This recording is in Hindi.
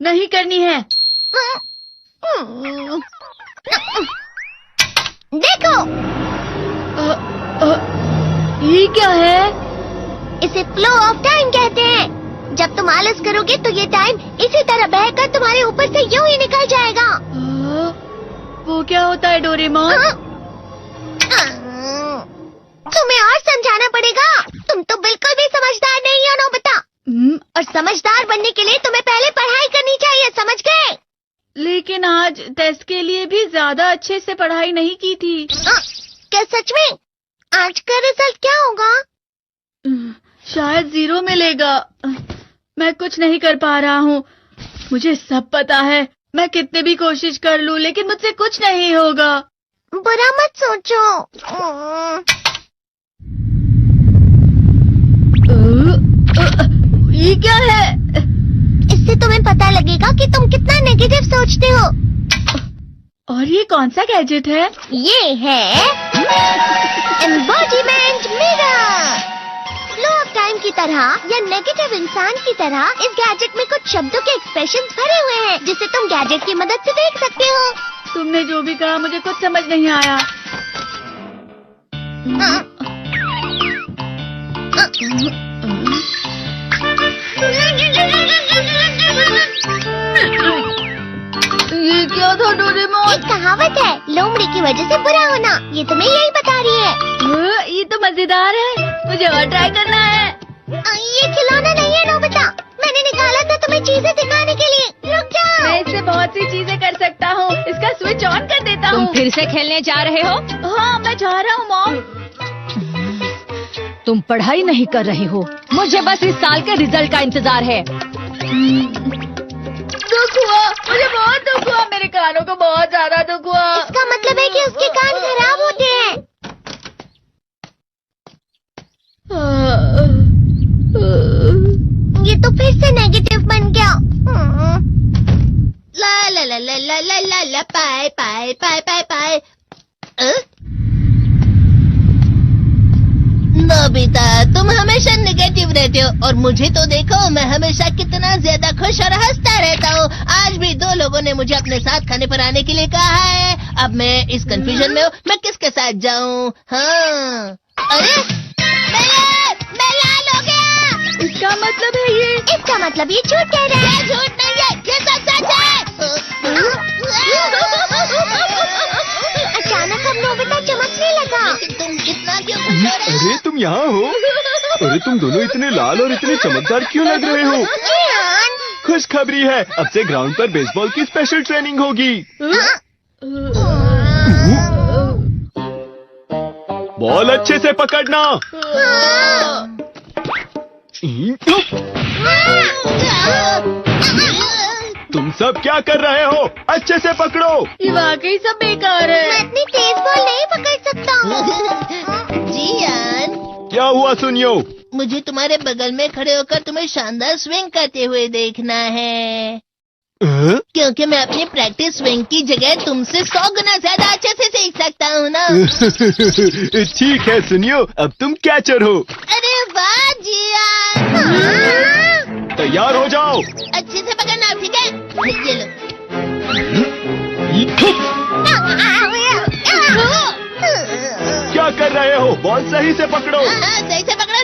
नहीं करनी है। देखो, ये क्या है? इसे फ्लो ऑफ टाइम कहते हैं। जब तुम आलस करोगे तो ये टाइम इसी तरह बहकर तुम्हारे ऊपर से यूं ही निकल जाएगा। वो क्या होता है डोरेमोन? तुम्हें और समझाना पड़ेगा। तुम तो बिल्कुल भी समझदार नहीं हो नोबिता। और समझदार बनने के लिए तुम्हें पहले पढ़ाई करनी चाहिए, समझ गए? लेकिन आज टेस्ट के लिए भी ज्यादा अच्छे से पढ़ाई नहीं की थी। क्या सच में? आज का रिजल्ट क्या होगा? शायद 0 मिलेगा। मैं कुछ नहीं कर पा रहा हूँ। मुझे सब पता है। मैं कितने भी कोशिश कर लूँ लेकिन मुझसे कुछ नहीं होगा। बुरा मत सोचो। ये क्या है? इससे तुम्हें पता लगेगा कि तुम कितना नेगेटिव सोचते हो। और ये कौन सा गैजेट है? ये है embodiment mirror. Flow of time की तरह या नेगेटिव इंसान की तरह इस गैजेट में कुछ शब्दों के एक्सप्रेशंस भरे हुए हैं जिसे तुम गैजेट की मदद से देख सकते हो। तुमने जो भी कहा मुझे कुछ समझ नहीं आया। ये क्या था डोरेमोन? एक कहावत है, लोमड़ी की वजह से बुरा होना। ये तुम्हें यही बता रही है। ये तो मजेदार है। मुझे और ट्राई करना है। ये खिलौना नहीं है नोबिता। मैंने निकाला था तुम्हें चीजें दिखाने के लिए। रुक जाओ। मैं इससे बहुत सी चीजें कर सकता हूँ। इसका स्विच ऑन कर देता हूँ। तुम फिर से खेलने जा रहे हो? हाँ, मैं जा रहा हूँ मॉम। तुम पढ़ाई नहीं कर रहे हो। मुझे बस इस साल के रिजल्ट का इंतजार है। दुख हुआ, मुझे बहुत दुख हुआ। मेरे कानों को बहुत ज्यादा दुख हुआ। इसका मतलब है कि उसके कान खराब होते हैं। ये तो फिर से नेगेटिव बन गया। ला ला ला ला ला ला ला ला पाए पाए पाए पाए पाए। नोबिता, तुम हमेशा नेगेटिव रहते हो और मुझे तो देखो, मैं हमेशा कितना ज्यादा खुश और हंसता रहता हूँ। आज भी 2 लोगों ने मुझे अपने साथ खाने पर आने के लिए कहा है। अब मैं इस कंफ्यूजन में हूँ, मैं किसके साथ जाऊँ? हाँ, अरे मैं लाल हो गया। इसका मतलब है ये? इसका मतलब ये झूठ कह रहा है। झूठ नहीं है, ये सब सच है। अचानक अब नोबिता चमकने लगा। तुम कितना क्यों खुश हो रहे हो? अरे तुम यहाँ हो? अरे तुम दोनों इतने लाल और इतने चमकदार क्यों लग रहे हो? खुशखबरी है, अब से ग्राउंड पर बेसबॉल की स्पेशल ट्रेनिंग होगी। बॉल अच्छे से पकड़ना। तुम सब क्या कर रहे हो? अच्छे से पकड़ो। ये वाकई सब बेकार है। मैं इतनी तेज बॉल नहीं पकड़ सकता हूँ। जियान, क्या हुआ सुनियो? मुझे तुम्हारे बगल में खड़े होकर तुम्हें शानदार स्विंग करते हुए देखना है। क्योंकि मैं अपनी प्रैक्टिस स्विंग की जगह तुमसे 100 गुना ज्यादा अच्छे से सीख सकता हूँ ना। ठीक है सुनियो, अब तुम कैचर हो। अरे वाह जियान। तैयार हो जाओ। अच्छे से पकड़ना, ठीक है? ये लो। क्या कर रहे हो? बॉल सही से पकड़ो। सही से पकड़